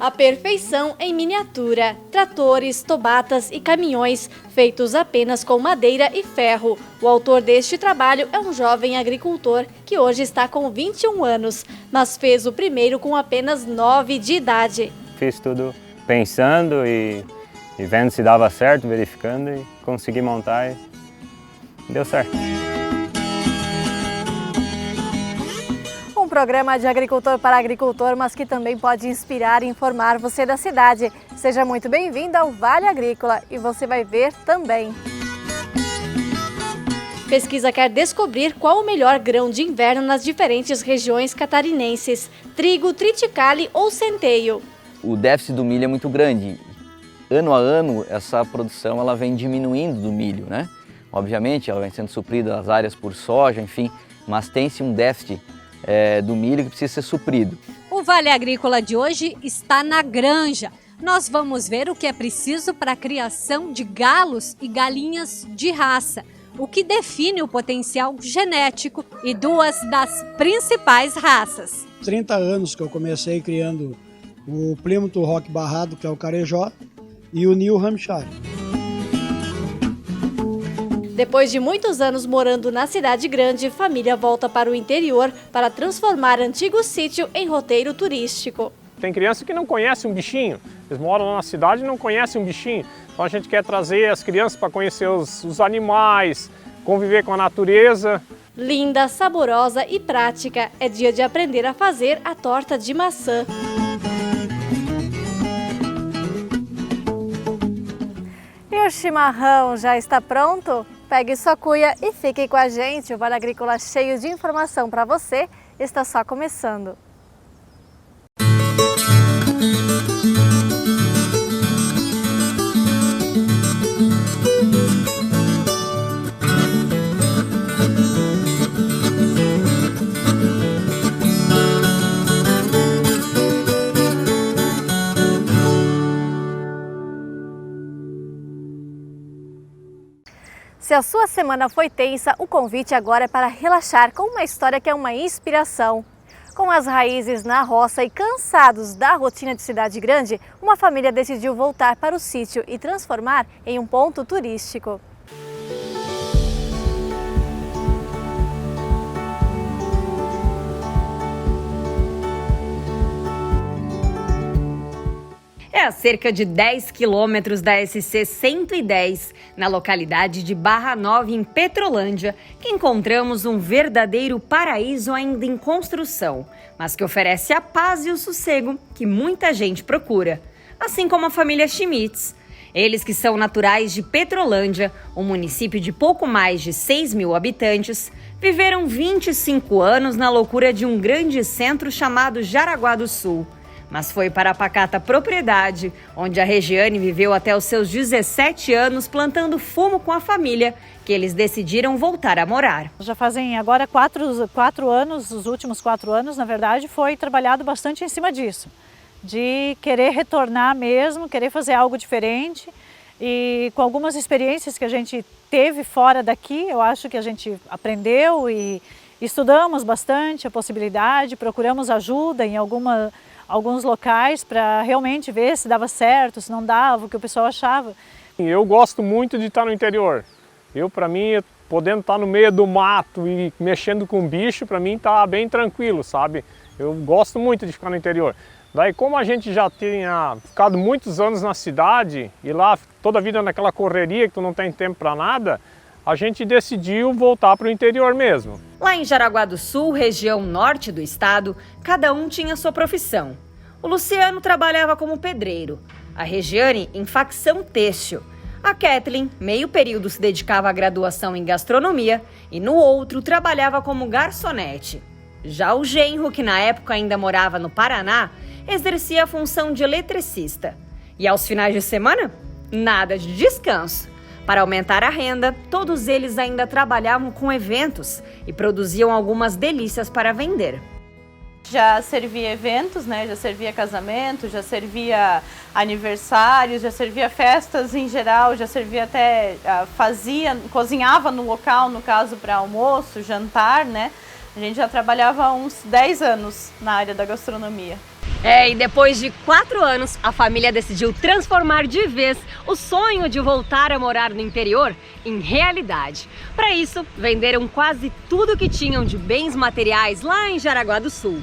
A perfeição em miniatura, tratores, tobatas e caminhões, feitos apenas com madeira e ferro. O autor deste trabalho é um jovem agricultor que hoje está com 21 anos, mas fez o primeiro com apenas 9 de idade. Fiz tudo pensando e vendo se dava certo, verificando e consegui montar e deu certo. Um programa de agricultor para agricultor, mas que também pode inspirar e informar você da cidade. Seja muito bem-vindo ao Vale Agrícola e você vai ver também. Pesquisa quer descobrir qual o melhor grão de inverno nas diferentes regiões catarinenses: trigo, triticale ou centeio. O déficit do milho é muito grande. Ano a ano, essa produção ela vem diminuindo do milho, né? Obviamente, ela vem sendo suprida as áreas por soja, enfim, mas tem-se um déficit do milho que precisa ser suprido. O Vale Agrícola de hoje está na granja. Nós vamos ver o que é preciso para a criação de galos e galinhas de raça, o que define o potencial genético e duas das principais raças. 30 anos que eu comecei criando o Plymouth Rock Barrado, que é o Carejó, e o New Hampshire. Depois de muitos anos morando na cidade grande, família volta para o interior para transformar antigo sítio em roteiro turístico. Tem criança que não conhece um bichinho, eles moram lá na cidade e não conhecem um bichinho. Então a gente quer trazer as crianças para conhecer os animais, conviver com a natureza. Linda, saborosa e prática, é dia de aprender a fazer a torta de maçã. E o chimarrão já está pronto? Pegue sua cuia e fique com a gente. O Vale Agrícola cheio de informação para você está só começando. Se a sua semana foi tensa, o convite agora é para relaxar com uma história que é uma inspiração. Com as raízes na roça e cansados da rotina de cidade grande, uma família decidiu voltar para o sítio e transformar em um ponto turístico. É a cerca de 10 quilômetros da SC 110, na localidade de Barra Nova, em Petrolândia, que encontramos um verdadeiro paraíso ainda em construção, mas que oferece a paz e o sossego que muita gente procura, assim como a família Schmitz. Eles que são naturais de Petrolândia, um município de pouco mais de 6 mil habitantes, viveram 25 anos na loucura de um grande centro chamado Jaraguá do Sul. Mas foi para a pacata propriedade, onde a Regiane viveu até os seus 17 anos plantando fumo com a família, que eles decidiram voltar a morar. Já fazem agora 4 anos, os últimos 4 anos, na verdade, foi trabalhado bastante em cima disso. De querer retornar mesmo, querer fazer algo diferente. E com algumas experiências que a gente teve fora daqui, eu acho que a gente aprendeu e estudamos bastante a possibilidade, procuramos ajuda em alguns locais para realmente ver se dava certo, se não dava, o que o pessoal achava. Eu gosto muito de estar no interior. Para mim, podendo estar no meio do mato e mexendo com bicho, para mim tá bem tranquilo, sabe? Eu gosto muito de ficar no interior. Daí, como a gente já tinha ficado muitos anos na cidade e lá toda a vida naquela correria que tu não tem tempo para nada, a gente decidiu voltar para o interior mesmo. Lá em Jaraguá do Sul, região norte do estado, cada um tinha sua profissão. O Luciano trabalhava como pedreiro, a Regiane em facção têxtil. A Kathleen, meio período, se dedicava à graduação em gastronomia e no outro trabalhava como garçonete. Já o genro, que na época ainda morava no Paraná, exercia a função de eletricista. E aos finais de semana, nada de descanso. Para aumentar a renda, todos eles ainda trabalhavam com eventos e produziam algumas delícias para vender. Já servia eventos, né? Já servia casamento, já servia aniversários, já servia festas em geral, já servia até, cozinhava no local, no caso para almoço, jantar, né? A gente já trabalhava há uns 10 anos na área da gastronomia. E depois de 4 anos, a família decidiu transformar de vez o sonho de voltar a morar no interior em realidade. Para isso, venderam quase tudo que tinham de bens materiais lá em Jaraguá do Sul.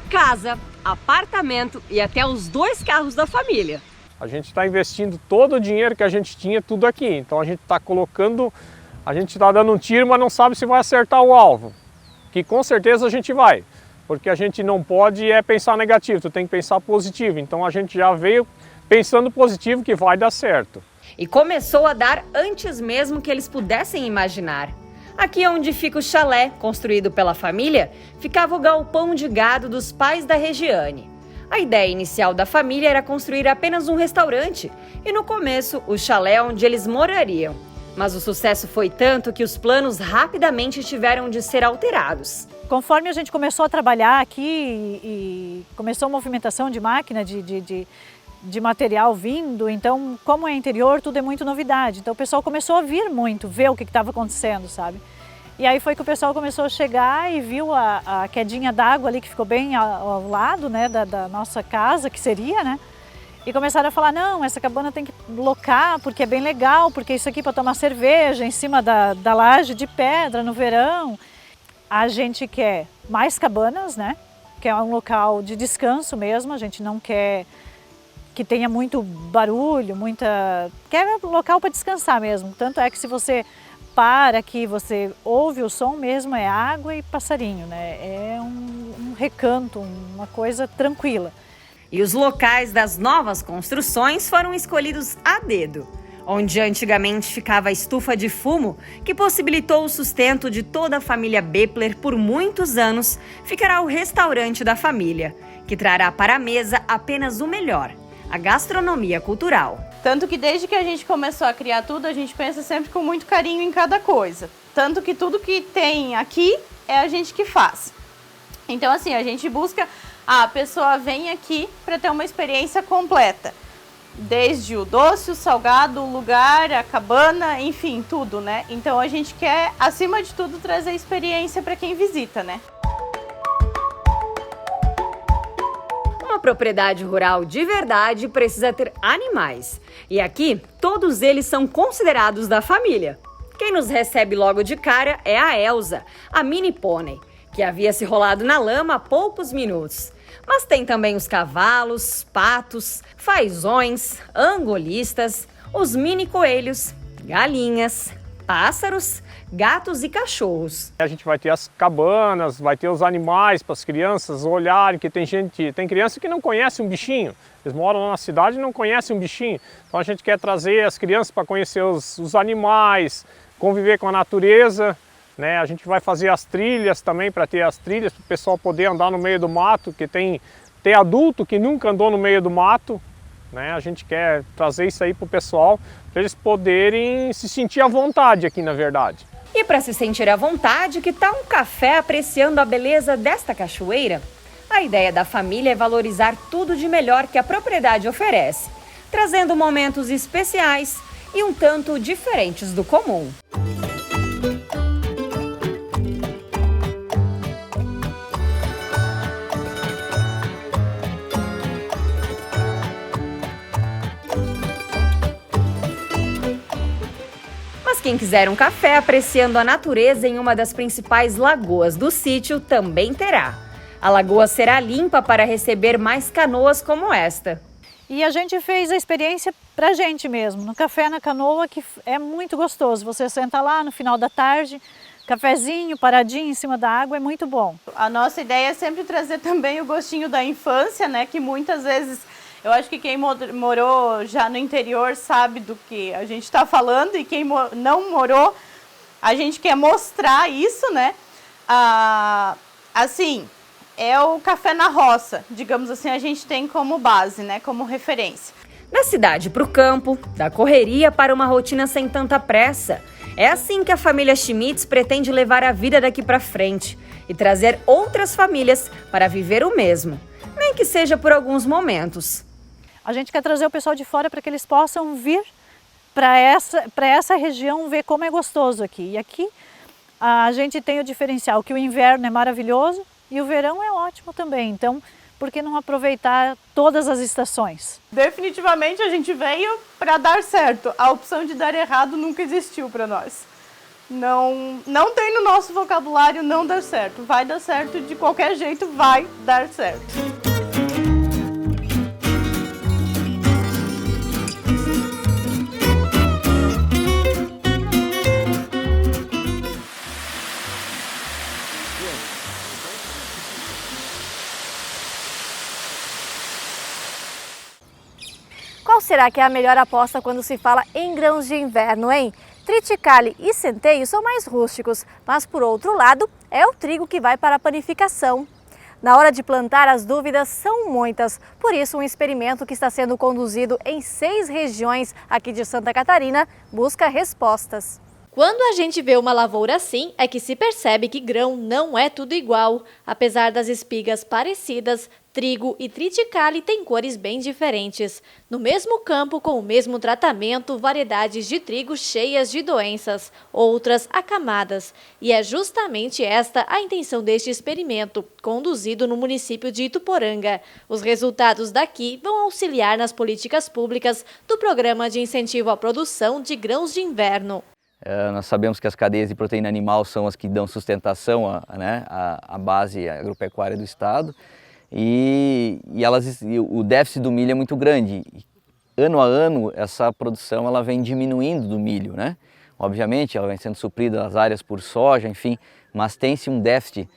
Casa, apartamento e até os 2 carros da família. A gente está investindo todo o dinheiro que a gente tinha, tudo aqui. Então a gente está colocando, a gente está dando um tiro, mas não sabe se vai acertar o alvo. Que com certeza a gente vai. Porque a gente não pode pensar negativo, tu tem que pensar positivo. Então a gente já veio pensando positivo que vai dar certo. E começou a dar antes mesmo que eles pudessem imaginar. Aqui onde fica o chalé, construído pela família, ficava o galpão de gado dos pais da Regiane. A ideia inicial da família era construir apenas um restaurante e no começo o chalé onde eles morariam. Mas o sucesso foi tanto que os planos rapidamente tiveram de ser alterados. Conforme a gente começou a trabalhar aqui e começou a movimentação de máquina, de material vindo, então como é interior tudo é muito novidade. Então o pessoal começou a vir muito, ver o que estava acontecendo, sabe? E aí foi que o pessoal começou a chegar e viu a quedinha d'água ali que ficou bem ao lado, né, da nossa casa, que seria, né? E começaram a falar, não, essa cabana tem que locar porque é bem legal, porque isso aqui para tomar cerveja em cima da laje de pedra no verão. A gente quer mais cabanas, né? Que é um local de descanso mesmo, a gente não quer que tenha muito barulho, quer um local para descansar mesmo. Tanto é que se você para aqui, você ouve o som mesmo, é água e passarinho, né? É um recanto, uma coisa tranquila. E os locais das novas construções foram escolhidos a dedo. Onde antigamente ficava a estufa de fumo, que possibilitou o sustento de toda a família Bepler por muitos anos, ficará o restaurante da família, que trará para a mesa apenas o melhor, a gastronomia cultural. Tanto que desde que a gente começou a criar tudo, a gente pensa sempre com muito carinho em cada coisa. Tanto que tudo que tem aqui é a gente que faz. Então assim, a gente busca, a pessoa vem aqui para ter uma experiência completa. Desde o doce, o salgado, o lugar, a cabana, enfim, tudo, né? Então a gente quer, acima de tudo, trazer experiência para quem visita, né? Uma propriedade rural de verdade precisa ter animais. E aqui, todos eles são considerados da família. Quem nos recebe logo de cara é a Elza, a mini pônei, que havia se rolado na lama há poucos minutos. Mas tem também os cavalos, patos, fazões, angolistas, os mini coelhos, galinhas, pássaros, gatos e cachorros. A gente vai ter as cabanas, vai ter os animais para as crianças olharem, que tem criança que não conhece um bichinho. Eles moram lá na cidade e não conhecem um bichinho. Então a gente quer trazer as crianças para conhecer os animais, conviver com a natureza. Né? A gente vai fazer as trilhas também, para ter as trilhas, para o pessoal poder andar no meio do mato, que tem adulto que nunca andou no meio do mato. Né? A gente quer trazer isso aí para o pessoal, para eles poderem se sentir à vontade aqui, na verdade. E para se sentir à vontade, que tal um café apreciando a beleza desta cachoeira? A ideia da família é valorizar tudo de melhor que a propriedade oferece, trazendo momentos especiais e um tanto diferentes do comum. Quem quiser um café apreciando a natureza em uma das principais lagoas do sítio também terá. A lagoa será limpa para receber mais canoas como esta. E a gente fez a experiência pra gente mesmo, no café na canoa, que é muito gostoso. Você senta lá no final da tarde, cafezinho, paradinho em cima da água, é muito bom. A nossa ideia é sempre trazer também o gostinho da infância, né? Que muitas vezes, eu acho que quem morou já no interior sabe do que a gente está falando, e quem não morou, a gente quer mostrar isso, né? Assim, é o café na roça, digamos assim, a gente tem como base, né? Como referência. Da cidade para o campo, da correria para uma rotina sem tanta pressa. É assim que a família Schmitz pretende levar a vida daqui para frente e trazer outras famílias para viver o mesmo, nem que seja por alguns momentos. A gente quer trazer o pessoal de fora para que eles possam vir para essa região ver como é gostoso aqui. E aqui a gente tem o diferencial que o inverno é maravilhoso e o verão é ótimo também. Então, por que não aproveitar todas as estações? Definitivamente a gente veio para dar certo. A opção de dar errado nunca existiu para nós. Não tem no nosso vocabulário não dar certo. Vai dar certo de qualquer jeito, vai dar certo. Qual será que é a melhor aposta quando se fala em grãos de inverno, hein? Triticale e centeio são mais rústicos, mas por outro lado, é o trigo que vai para a panificação. Na hora de plantar, as dúvidas são muitas, por isso um experimento que está sendo conduzido em 6 regiões aqui de Santa Catarina busca respostas. Quando a gente vê uma lavoura assim, é que se percebe que grão não é tudo igual. Apesar das espigas parecidas, trigo e triticale têm cores bem diferentes. No mesmo campo, com o mesmo tratamento, variedades de trigo cheias de doenças, outras acamadas. E é justamente esta a intenção deste experimento, conduzido no município de Ituporanga. Os resultados daqui vão auxiliar nas políticas públicas do Programa de Incentivo à Produção de Grãos de Inverno. Nós sabemos que as cadeias de proteína animal são as que dão sustentação à base agropecuária do estado e o déficit do milho é muito grande. Ano a ano essa produção ela vem diminuindo do milho, né? Obviamente ela vem sendo suprida as áreas por soja, enfim, mas tem-se um déficit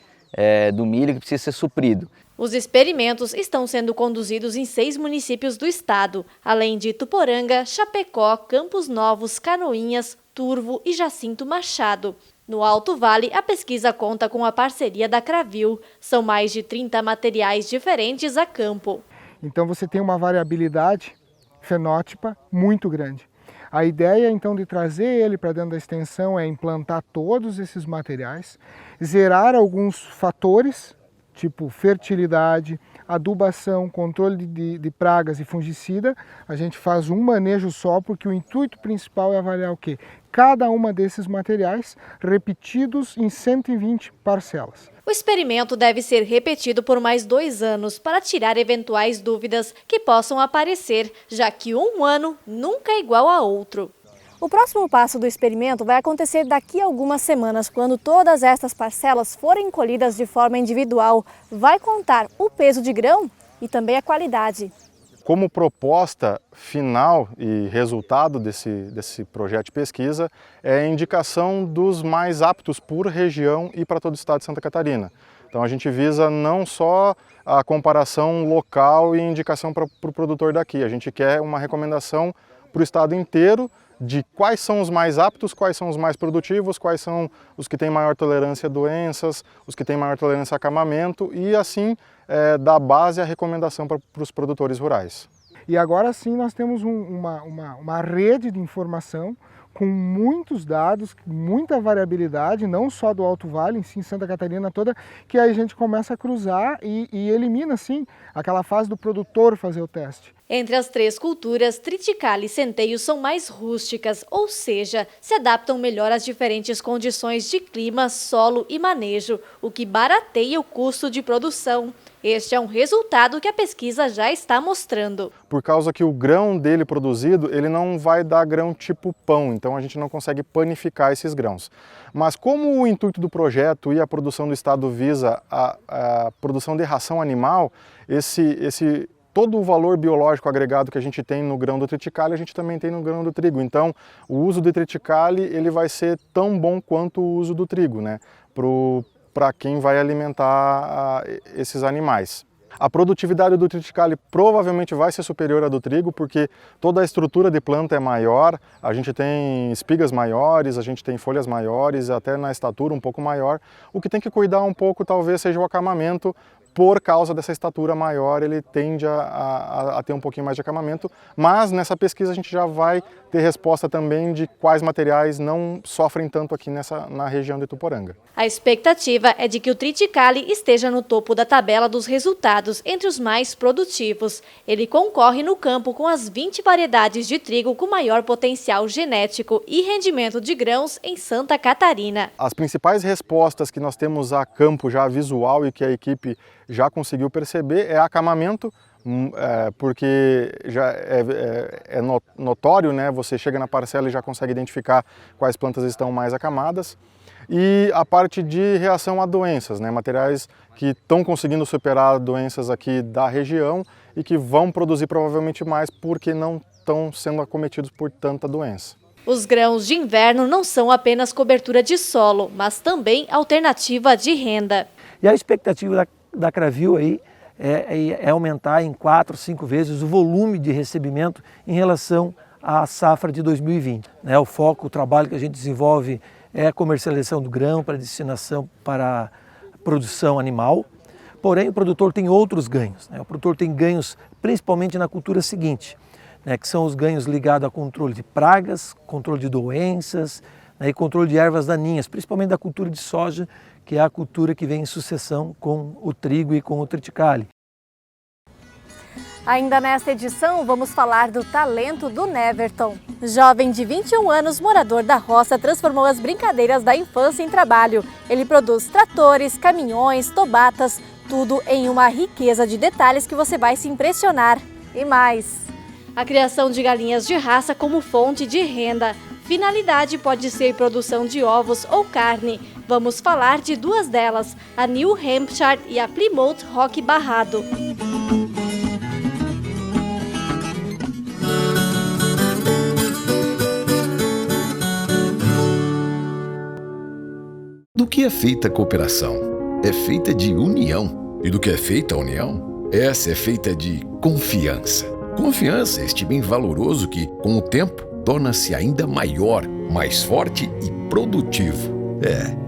do milho que precisa ser suprido. Os experimentos estão sendo conduzidos em 6 municípios do estado, além de Ituporanga, Chapecó, Campos Novos, Canoinhas, Turvo e Jacinto Machado. No Alto Vale, a pesquisa conta com a parceria da Cravil. São mais de 30 materiais diferentes a campo. Então você tem uma variabilidade fenótipa muito grande. A ideia então de trazer ele para dentro da extensão é implantar todos esses materiais, zerar alguns fatores, tipo fertilidade, adubação, controle de pragas e fungicida. A gente faz um manejo só porque o intuito principal é avaliar o quê? Cada uma desses materiais repetidos em 120 parcelas. O experimento deve ser repetido por mais 2 anos para tirar eventuais dúvidas que possam aparecer, já que um ano nunca é igual a outro. O próximo passo do experimento vai acontecer daqui a algumas semanas, quando todas estas parcelas forem colhidas de forma individual. Vai contar o peso de grão e também a qualidade. Como proposta final e resultado desse projeto de pesquisa é a indicação dos mais aptos por região e para todo o estado de Santa Catarina. Então a gente visa não só a comparação local e indicação para o produtor daqui, a gente quer uma recomendação para o estado inteiro de quais são os mais aptos, quais são os mais produtivos, quais são os que têm maior tolerância a doenças, os que têm maior tolerância a acamamento e assim dar base à recomendação para os produtores rurais. E agora sim nós temos uma rede de informação com muitos dados, muita variabilidade, não só do Alto Vale, em sim Santa Catarina toda, que aí a gente começa a cruzar e elimina sim aquela fase do produtor fazer o teste. Entre as 3 culturas, triticale e centeio são mais rústicas, ou seja, se adaptam melhor às diferentes condições de clima, solo e manejo, o que barateia o custo de produção. Este é um resultado que a pesquisa já está mostrando. Por causa que o grão dele produzido, ele não vai dar grão tipo pão, então a gente não consegue panificar esses grãos. Mas como o intuito do projeto e a produção do estado visa a produção de ração animal, todo o valor biológico agregado que a gente tem no grão do triticale, a gente também tem no grão do trigo. Então, o uso do triticale ele vai ser tão bom quanto o uso do trigo, né? Para quem vai alimentar esses animais. A produtividade do triticale provavelmente vai ser superior à do trigo, porque toda a estrutura de planta é maior, a gente tem espigas maiores, a gente tem folhas maiores, até na estatura um pouco maior. O que tem que cuidar um pouco talvez seja o acamamento. Por causa dessa estatura maior, ele tende a ter um pouquinho mais de acamamento, mas nessa pesquisa a gente já vai ter resposta também de quais materiais não sofrem tanto aqui na região de Ituporanga. A expectativa é de que o triticale esteja no topo da tabela dos resultados entre os mais produtivos. Ele concorre no campo com as 20 variedades de trigo com maior potencial genético e rendimento de grãos em Santa Catarina. As principais respostas que nós temos a campo já visual e que a equipe já conseguiu perceber é acamamento, porque já é notório, né? Você chega na parcela e já consegue identificar quais plantas estão mais acamadas. E a parte de reação a doenças, né? Materiais que estão conseguindo superar doenças aqui da região e que vão produzir provavelmente mais porque não estão sendo acometidos por tanta doença. Os grãos de inverno não são apenas cobertura de solo, mas também alternativa de renda. E a expectativa da Cravil aí é aumentar em 4, 5 vezes o volume de recebimento em relação à safra de 2020. O foco, o trabalho que a gente desenvolve é a comercialização do grão para destinação para produção animal. Porém, o produtor tem outros ganhos. O produtor tem ganhos principalmente na cultura seguinte, que são os ganhos ligados a controle de pragas, controle de doenças, e controle de ervas daninhas, principalmente da cultura de soja, que é a cultura que vem em sucessão com o trigo e com o triticale. Ainda nesta edição, vamos falar do talento do Neverton. Jovem de 21 anos, morador da roça, transformou as brincadeiras da infância em trabalho. Ele produz tratores, caminhões, tobatas, tudo em uma riqueza de detalhes que você vai se impressionar. E mais, a criação de galinhas de raça como fonte de renda. Finalidade pode ser produção de ovos ou carne. Vamos falar de duas delas, a New Hampshire e a Plymouth Rock Barrado. Do que é feita a cooperação? É feita de união. E do que é feita a união? Essa é feita de confiança. Confiança é este bem valoroso que, com o tempo, torna-se ainda maior, mais forte e produtivo.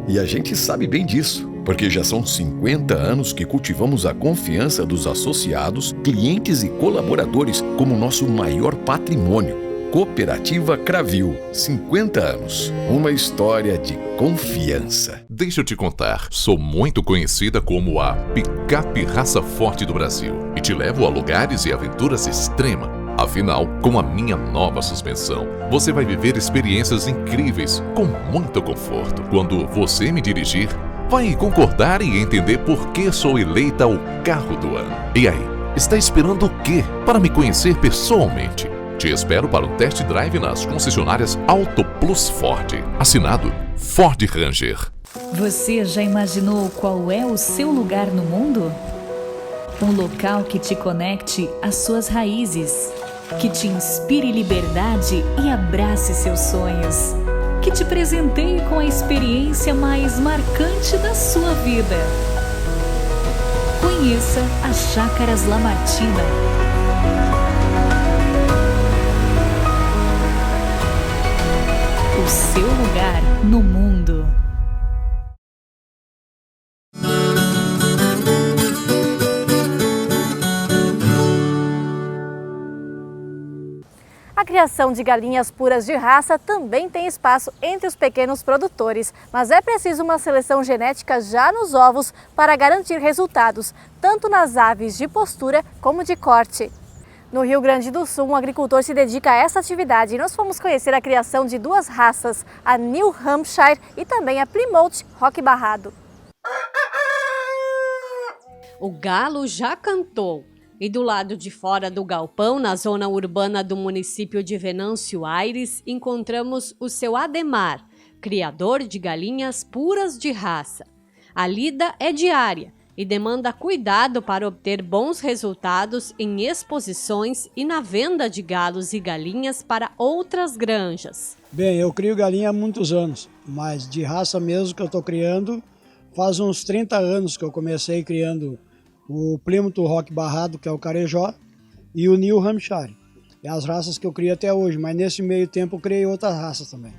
E a gente sabe bem disso, porque já são 50 anos que cultivamos a confiança dos associados, clientes e colaboradores como nosso maior patrimônio. Cooperativa Cravil, 50 anos. Uma história de confiança. Deixa eu te contar, sou muito conhecida como a picape raça forte do Brasil e te levo a lugares e aventuras extremas. Afinal, com a minha nova suspensão, você vai viver experiências incríveis com muito conforto. Quando você me dirigir, vai concordar e entender por que sou eleita o carro do ano. E aí, está esperando o quê para me conhecer pessoalmente? Te espero para um test drive nas concessionárias Auto Plus Ford. Assinado Ford Ranger. Você já imaginou qual é o seu lugar no mundo? Um local que te conecte às suas raízes, que te inspire liberdade e abrace seus sonhos, que te presenteie com a experiência mais marcante da sua vida. Conheça as Chácaras Lamartina. O seu lugar no mundo. A criação de galinhas puras de raça também tem espaço entre os pequenos produtores, mas é preciso uma seleção genética já nos ovos para garantir resultados, tanto nas aves de postura como de corte. No Rio Grande do Sul, um agricultor se dedica a essa atividade e nós fomos conhecer a criação de duas raças, a New Hampshire e também a Plymouth Rock Barrado. O galo já cantou. E do lado de fora do galpão, na zona urbana do município de Venâncio Aires, encontramos o seu Ademar, criador de galinhas puras de raça. A lida é diária e demanda cuidado para obter bons resultados em exposições e na venda de galos e galinhas para outras granjas. Bem, eu crio galinha há muitos anos, mas de raça mesmo que eu estou criando, faz uns 30 anos que eu comecei criando o Plymouth Rock Barrado, que é o carejó, e o New Hampshire. É as raças que eu crio até hoje, mas nesse meio tempo eu criei outras raças também.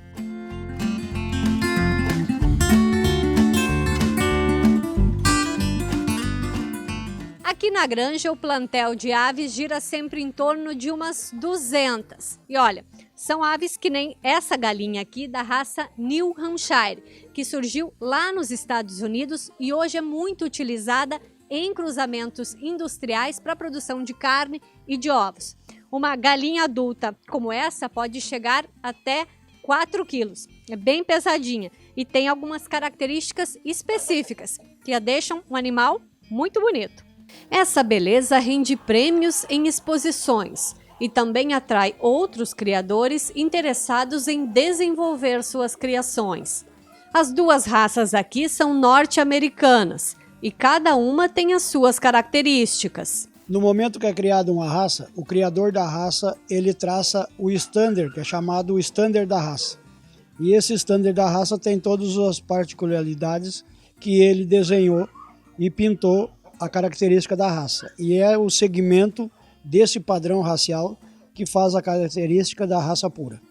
Aqui na granja, o plantel de aves gira sempre em torno de umas 200. E olha, são aves que nem essa galinha aqui da raça New Hampshire, que surgiu lá nos Estados Unidos e hoje é muito utilizada em cruzamentos industriais para a produção de carne e de ovos. Uma galinha adulta como essa pode chegar até 4 quilos. É bem pesadinha e tem algumas características específicas que a deixam um animal muito bonito. Essa beleza rende prêmios em exposições e também atrai outros criadores interessados em desenvolver suas criações. As duas raças aqui são norte-americanas e cada uma tem as suas características. No momento que é criada uma raça, o criador da raça ele traça o standard, que é chamado o standard da raça. E esse standard da raça tem todas as particularidades que ele desenhou e pintou a característica da raça. E é o segmento desse padrão racial que faz a característica da raça pura.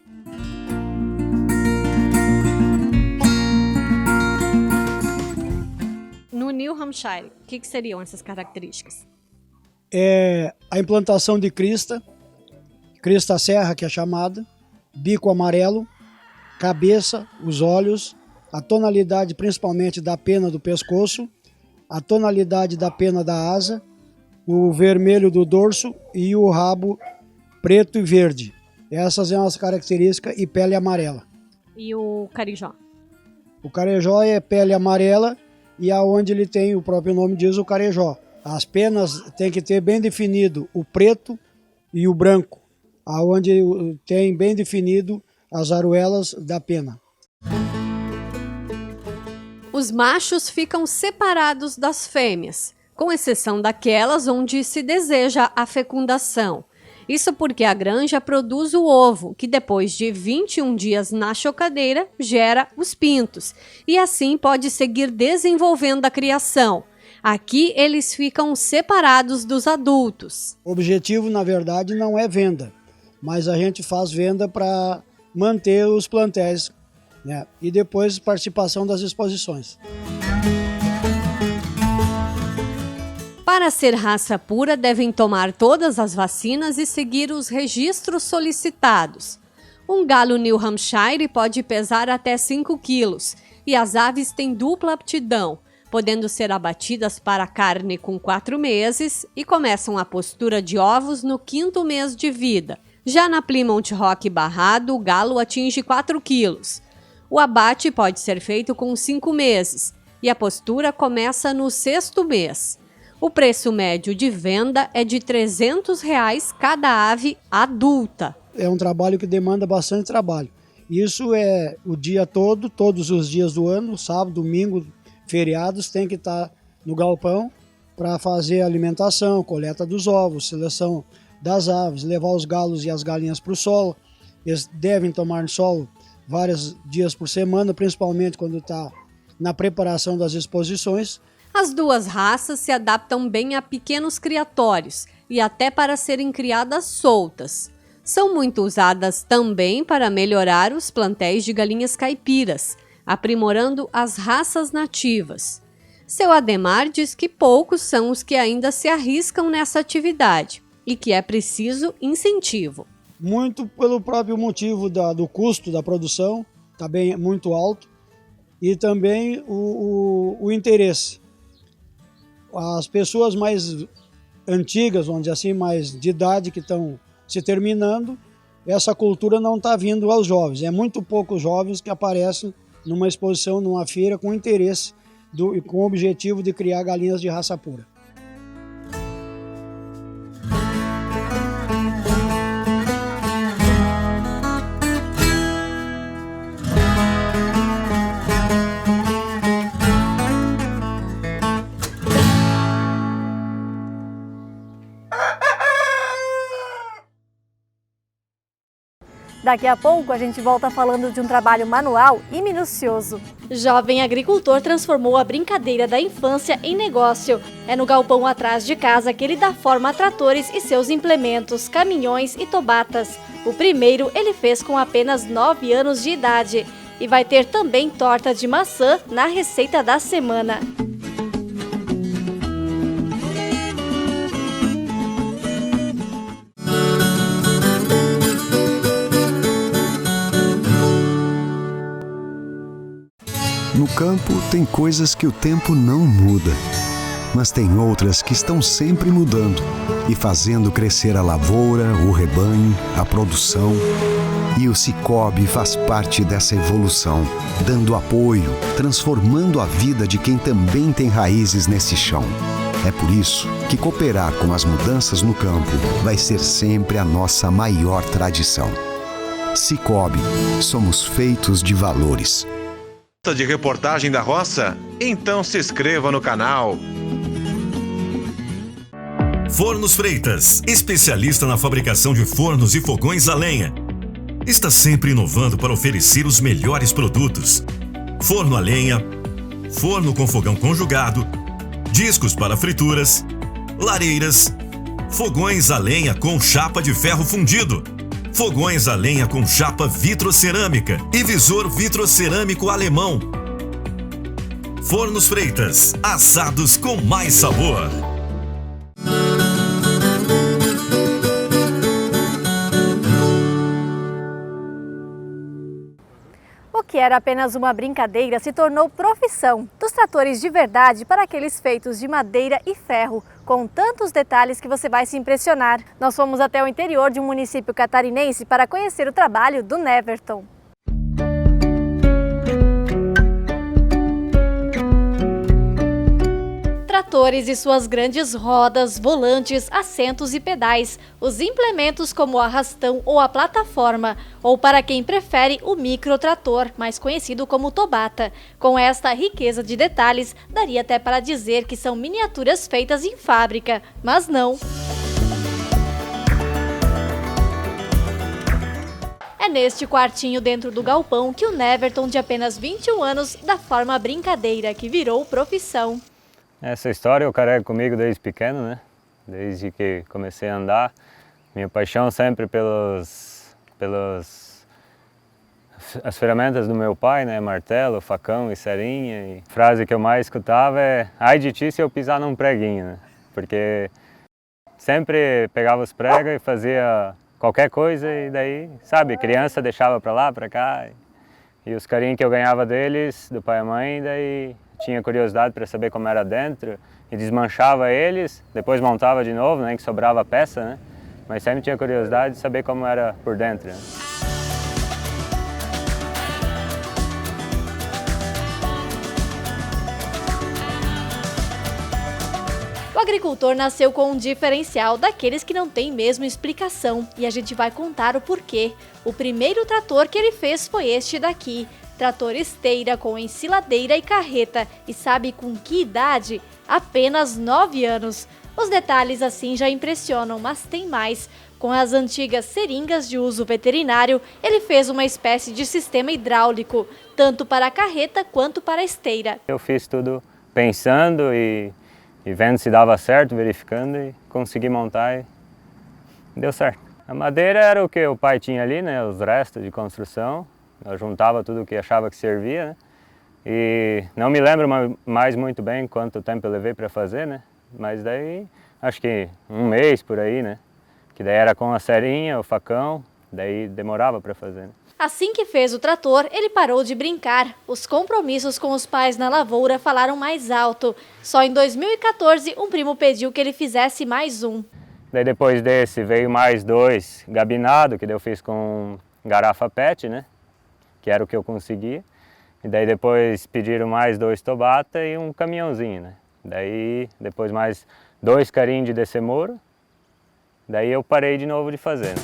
No New Hampshire, o que seriam essas características? É a implantação de crista serra, que é chamada, bico amarelo, cabeça, os olhos, a tonalidade principalmente da pena do pescoço, a tonalidade da pena da asa, o vermelho do dorso e o rabo preto e verde. Essas são as características, e pele amarela. E o carijó? O carijó é pele amarela e aonde ele tem, o próprio nome diz, o carijó. As penas tem que ter bem definido o preto e o branco, aonde tem bem definido as aruelas da pena. Os machos ficam separados das fêmeas, com exceção daquelas onde se deseja a fecundação. Isso porque a granja produz o ovo, que depois de 21 dias na chocadeira, gera os pintos, e assim pode seguir desenvolvendo a criação. Aqui eles ficam separados dos adultos. O objetivo, na verdade, não é venda, mas a gente faz venda para manter os plantéis, né? E depois participação das exposições. Para ser raça pura, devem tomar todas as vacinas e seguir os registros solicitados. Um galo New Hampshire pode pesar até 5 quilos e as aves têm dupla aptidão, podendo ser abatidas para carne com 4 meses e começam a postura de ovos no 5º mês de vida. Já na Plymouth Rock barrado, o galo atinge 4 quilos. O abate pode ser feito com 5 meses e a postura começa no 6º mês. O preço médio de venda é de R$ 300 cada ave adulta. É um trabalho que demanda bastante trabalho. Isso é o dia todo, todos os dias do ano, sábado, domingo, feriados, tem que estar no galpão para fazer a alimentação, coleta dos ovos, seleção das aves, levar os galos e as galinhas para o solo. Eles devem tomar solo vários dias por semana, principalmente quando está na preparação das exposições. As duas raças se adaptam bem a pequenos criatórios e até para serem criadas soltas. São muito usadas também para melhorar os plantéis de galinhas caipiras, aprimorando as raças nativas. Seu Ademar diz que poucos são os que ainda se arriscam nessa atividade e que é preciso incentivo. Muito pelo próprio motivo do custo da produção, está bem muito alto, e também o interesse. As pessoas mais antigas, vamos dizer assim, mais de idade, que estão se terminando, essa cultura não está vindo aos jovens. É muito poucos jovens que aparecem numa exposição, numa feira, com interesse, com o objetivo de criar galinhas de raça pura. Daqui a pouco a gente volta falando de um trabalho manual e minucioso. Jovem agricultor transformou a brincadeira da infância em negócio. É no galpão atrás de casa que ele dá forma a tratores e seus implementos, caminhões e tobatas. O primeiro ele fez com apenas 9 anos de idade. E vai ter também torta de maçã na receita da semana. No campo, tem coisas que o tempo não muda, mas tem outras que estão sempre mudando e fazendo crescer a lavoura, o rebanho, a produção. E o Sicoob faz parte dessa evolução, dando apoio, transformando a vida de quem também tem raízes nesse chão. É por isso que cooperar com as mudanças no campo vai ser sempre a nossa maior tradição. Cicobi, somos feitos de valores. Gosta de reportagem da roça? Então se inscreva no canal. Fornos Freitas, especialista na fabricação de fornos e fogões a lenha. Está sempre inovando para oferecer os melhores produtos. Forno a lenha, forno com fogão conjugado, discos para frituras, lareiras, fogões a lenha com chapa de ferro fundido, fogões a lenha com chapa vitrocerâmica e visor vitrocerâmico alemão. Fornos Freitas, assados com mais sabor. O que era apenas uma brincadeira se tornou profissão dos tratores de verdade para aqueles feitos de madeira e ferro, com tantos detalhes que você vai se impressionar. Nós fomos até o interior de um município catarinense para conhecer o trabalho do Neverton. Tratores e suas grandes rodas, volantes, assentos e pedais, os implementos como o arrastão ou a plataforma, ou para quem prefere o microtrator, mais conhecido como tobata. Com esta riqueza de detalhes, daria até para dizer que são miniaturas feitas em fábrica, mas não. É neste quartinho dentro do galpão que o Neverton, de apenas 21 anos, dá forma à brincadeira que virou profissão. Essa história eu carrego comigo desde pequeno, né? Desde que comecei a andar. Minha paixão sempre as ferramentas do meu pai, né? Martelo, facão e serinha. E a frase que eu mais escutava é: ai de ti se eu pisar num preguinho, né? Porque sempre pegava os pregos e fazia qualquer coisa e daí, sabe, criança deixava pra lá, pra cá. E os carinhos que eu ganhava deles, do pai e mãe, daí tinha curiosidade para saber como era dentro e desmanchava eles, depois montava de novo, né, que sobrava peça, né? Mas sempre tinha curiosidade de saber como era por dentro, né? O agricultor nasceu com um diferencial daqueles que não tem mesmo explicação e a gente vai contar o porquê. O primeiro trator que ele fez foi este daqui. Trator esteira com ensiladeira e carreta. E sabe com que idade? Apenas 9 anos. Os detalhes assim já impressionam, mas tem mais. Com as antigas seringas de uso veterinário, ele fez uma espécie de sistema hidráulico, tanto para a carreta quanto para a esteira. Eu fiz tudo pensando e vendo se dava certo, verificando e consegui montar e deu certo. A madeira era o que o pai tinha ali, né? Os restos de construção. Eu juntava tudo o que achava que servia, né? E não me lembro mais muito bem quanto tempo eu levei para fazer, né? Mas daí, acho que um mês por aí, né? Que daí era com a serinha, o facão, daí demorava para fazer, né? Assim que fez o trator, ele parou de brincar. Os compromissos com os pais na lavoura falaram mais alto. Só em 2014, um primo pediu que ele fizesse mais um. Daí depois desse veio mais 2 gabinado, que daí eu fiz com garrafa PET, né? Que era o que eu conseguia. E daí depois pediram mais 2 tobata e um caminhãozinho, né? Daí depois mais 2 carinhos de decemoro. Daí eu parei de novo de fazer, né?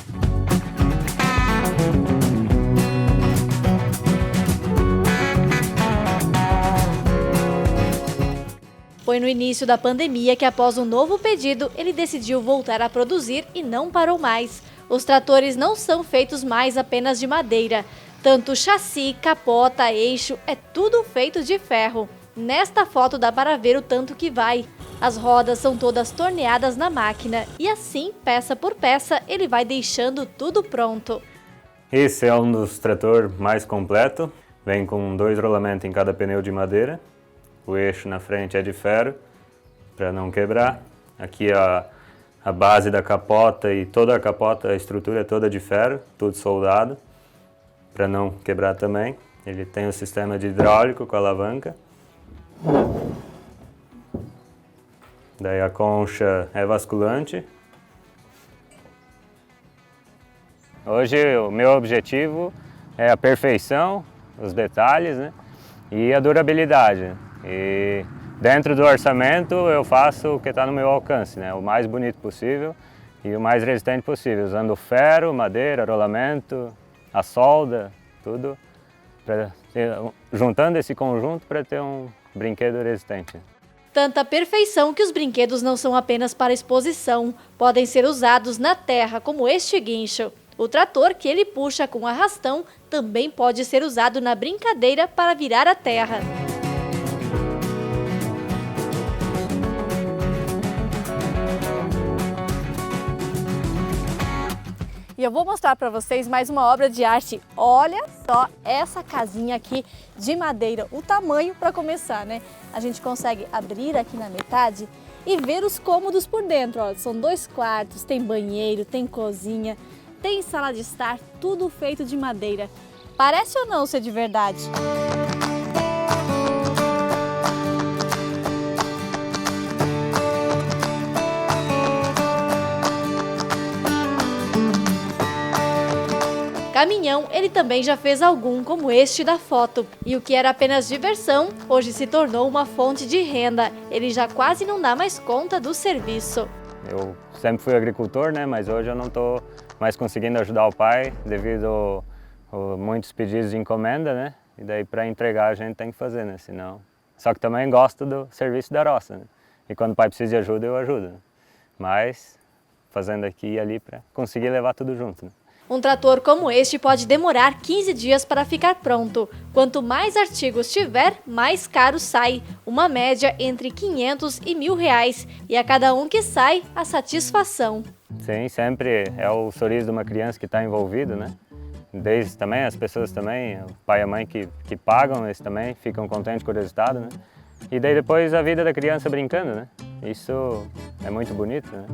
Foi no início da pandemia que, após um novo pedido, ele decidiu voltar a produzir e não parou mais. Os tratores não são feitos mais apenas de madeira. Tanto chassi, capota, eixo, é tudo feito de ferro. Nesta foto dá para ver o tanto que vai. As rodas são todas torneadas na máquina e assim, peça por peça, ele vai deixando tudo pronto. Esse é um dos tratores mais completos. Vem com 2 rolamentos em cada pneu de madeira. O eixo na frente é de ferro, para não quebrar. Aqui a base da capota e toda a capota, a estrutura é toda de ferro, tudo soldado, para não quebrar também. Ele tem o sistema de hidráulico com alavanca. Daí a concha é basculante. Hoje o meu objetivo é a perfeição, os detalhes, né? E a durabilidade. E dentro do orçamento eu faço o que está no meu alcance, né? O mais bonito possível e o mais resistente possível, usando ferro, madeira, rolamento, a solda, tudo, juntando esse conjunto para ter um brinquedo resistente. Tanta perfeição que os brinquedos não são apenas para exposição, podem ser usados na terra, como este guincho. O trator que ele puxa com arrastão também pode ser usado na brincadeira para virar a terra. E eu vou mostrar para vocês mais uma obra de arte. Olha só essa casinha aqui de madeira, o tamanho para começar, né? A gente consegue abrir aqui na metade e ver os cômodos por dentro. Ó. São 2 quartos, tem banheiro, tem cozinha, tem sala de estar, tudo feito de madeira. Parece ou não ser de verdade? Caminhão, ele também já fez algum, como este da foto. E o que era apenas diversão, hoje se tornou uma fonte de renda. Ele já quase não dá mais conta do serviço. Eu sempre fui agricultor, né? Mas hoje eu não estou mais conseguindo ajudar o pai devido a muitos pedidos de encomenda, né? E daí para entregar a gente tem que fazer, né? Senão... Só que também gosto do serviço da roça, né? E quando o pai precisa de ajuda, eu ajudo. Né? Mas fazendo aqui e ali para conseguir levar tudo junto, né? Um trator como este pode demorar 15 dias para ficar pronto. Quanto mais artigos tiver, mais caro sai. Uma média entre 500 e R$1.000. E a cada um que sai, a satisfação. Sim, sempre é o sorriso de uma criança que está envolvido, né? Desde também, as pessoas também, o pai e a mãe que pagam, eles também ficam contentes com o resultado, né? E daí depois a vida da criança brincando, né? Isso é muito bonito, né?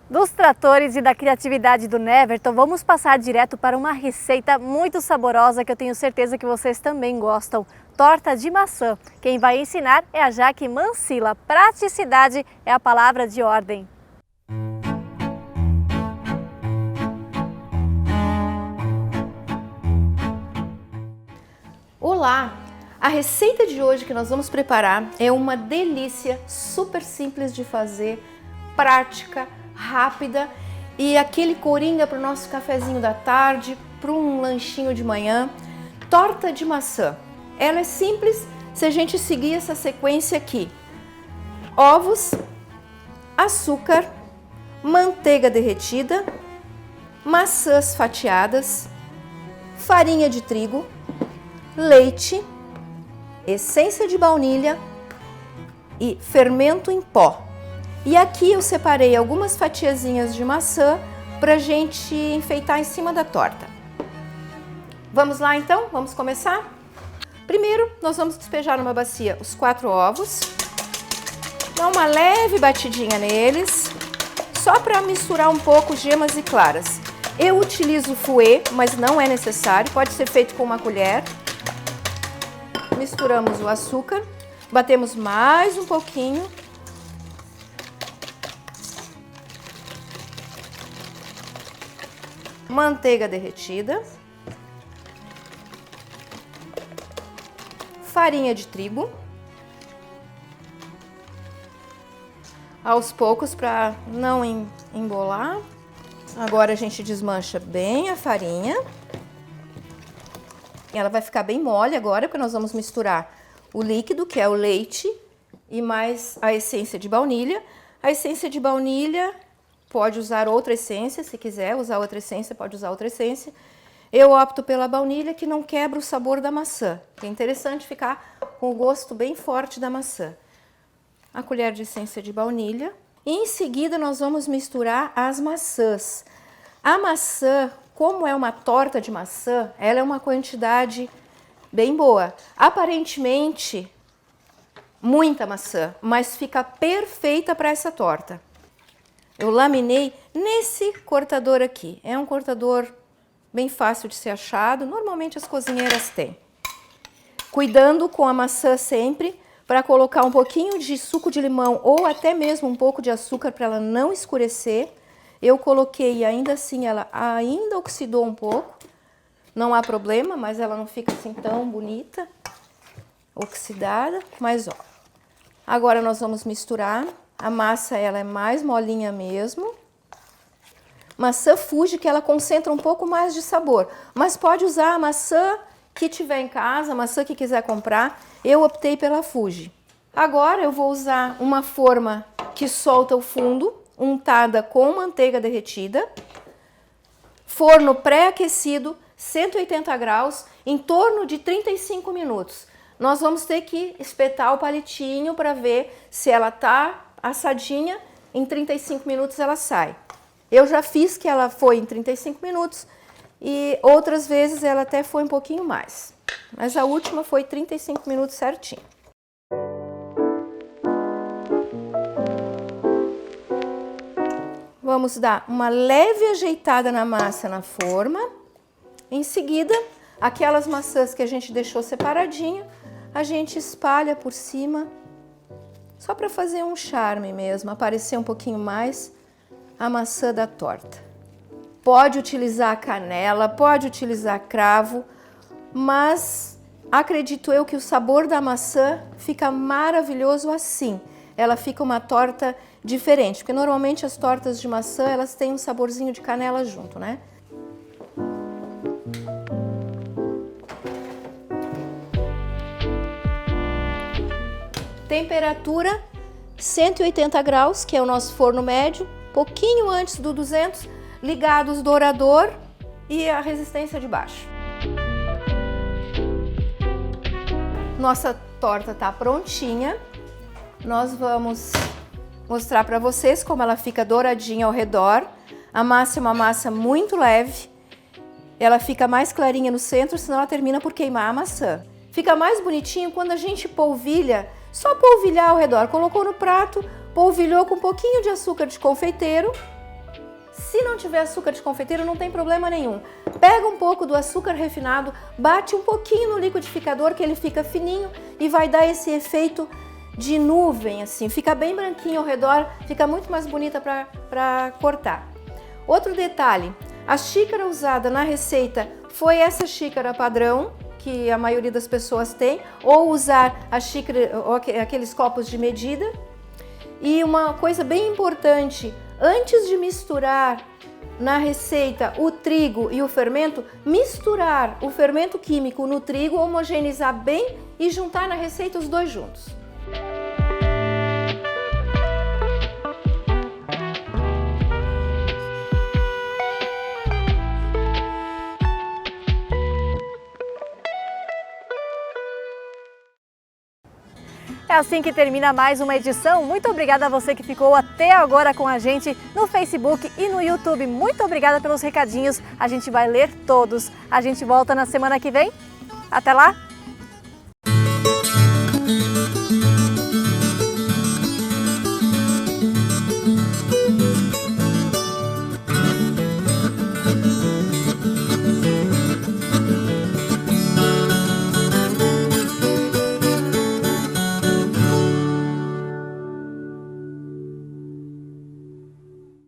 Dos tratores e da criatividade do Neverton, vamos passar direto para uma receita muito saborosa que eu tenho certeza que vocês também gostam. Torta de maçã. Quem vai ensinar é a Jaque Mancilla. Praticidade é a palavra de ordem. Olá! A receita de hoje que nós vamos preparar é uma delícia, super simples de fazer, prática, rápida e aquele coringa para o nosso cafezinho da tarde, para um lanchinho de manhã. Torta de maçã. Ela é simples se a gente seguir essa sequência aqui. Ovos, açúcar, manteiga derretida, maçãs fatiadas, farinha de trigo, leite, essência de baunilha e fermento em pó. E aqui eu separei algumas fatiazinhas de maçã para a gente enfeitar em cima da torta. Vamos lá então? Vamos começar? Primeiro, nós vamos despejar numa bacia os 4 ovos, dar uma leve batidinha neles, só para misturar um pouco gemas e claras. Eu utilizo fouet, mas não é necessário, pode ser feito com uma colher. Misturamos o açúcar, batemos mais um pouquinho. Manteiga derretida, farinha de trigo, aos poucos para não embolar. Agora a gente desmancha bem a farinha. Ela vai ficar bem mole agora, porque nós vamos misturar o líquido, que é o leite, e mais a essência de baunilha. A essência de baunilha pode usar outra essência, se quiser usar outra essência, pode usar outra essência. Eu opto pela baunilha, que não quebra o sabor da maçã. É interessante ficar com o gosto bem forte da maçã. A colher de essência de baunilha. E em seguida nós vamos misturar as maçãs. A maçã, como é uma torta de maçã, ela é uma quantidade bem boa. Aparentemente, muita maçã, mas fica perfeita para essa torta. Eu laminei nesse cortador aqui. É um cortador bem fácil de ser achado, normalmente as cozinheiras têm. Cuidando com a maçã sempre, para colocar um pouquinho de suco de limão ou até mesmo um pouco de açúcar para ela não escurecer. Eu coloquei e ainda assim ela ainda oxidou um pouco. Não há problema, mas ela não fica assim tão bonita, oxidada. Mas ó, agora nós vamos misturar. A massa ela é mais molinha mesmo. Maçã Fuji que ela concentra um pouco mais de sabor, mas pode usar a maçã que tiver em casa, a maçã que quiser comprar. Eu optei pela Fuji. Agora eu vou usar uma forma que solta o fundo, untada com manteiga derretida. Forno pré-aquecido, 180 graus, em torno de 35 minutos. Nós vamos ter que espetar o palitinho para ver se ela tá assadinha. Em 35 minutos ela sai. Eu já fiz que ela foi em 35 minutos e outras vezes ela até foi um pouquinho mais. Mas a última foi 35 minutos certinho. Vamos dar uma leve ajeitada na massa na forma. Em seguida, aquelas maçãs que a gente deixou separadinha, a gente espalha por cima, só para fazer um charme mesmo, aparecer um pouquinho mais a maçã da torta. Pode utilizar canela, pode utilizar cravo, mas acredito eu que o sabor da maçã fica maravilhoso assim. Ela fica uma torta diferente, porque normalmente as tortas de maçã, elas têm um saborzinho de canela junto, né? Temperatura 180 graus, que é o nosso forno médio, pouquinho antes do 200, ligados dourador e a resistência de baixo. Nossa torta está prontinha. Nós vamos mostrar para vocês como ela fica douradinha ao redor. A massa é uma massa muito leve. Ela fica mais clarinha no centro, senão ela termina por queimar a maçã. Fica mais bonitinho quando a gente polvilha, só polvilhar ao redor. Colocou no prato, polvilhou com um pouquinho de açúcar de confeiteiro. Se não tiver açúcar de confeiteiro, não tem problema nenhum. Pega um pouco do açúcar refinado, bate um pouquinho no liquidificador, que ele fica fininho e vai dar esse efeito de nuvem, assim. Fica bem branquinho ao redor, fica muito mais bonita para cortar. Outro detalhe, a xícara usada na receita foi essa xícara padrão, que a maioria das pessoas tem, ou usar a xícara, ou aqueles copos de medida. E uma coisa bem importante, antes de misturar na receita o trigo e o fermento, misturar o fermento químico no trigo, homogeneizar bem e juntar na receita os dois juntos. É assim que termina mais uma edição. Muito obrigada a você que ficou até agora com a gente no Facebook e no YouTube. Muito obrigada pelos recadinhos. A gente vai ler todos. A gente volta na semana que vem. Até lá!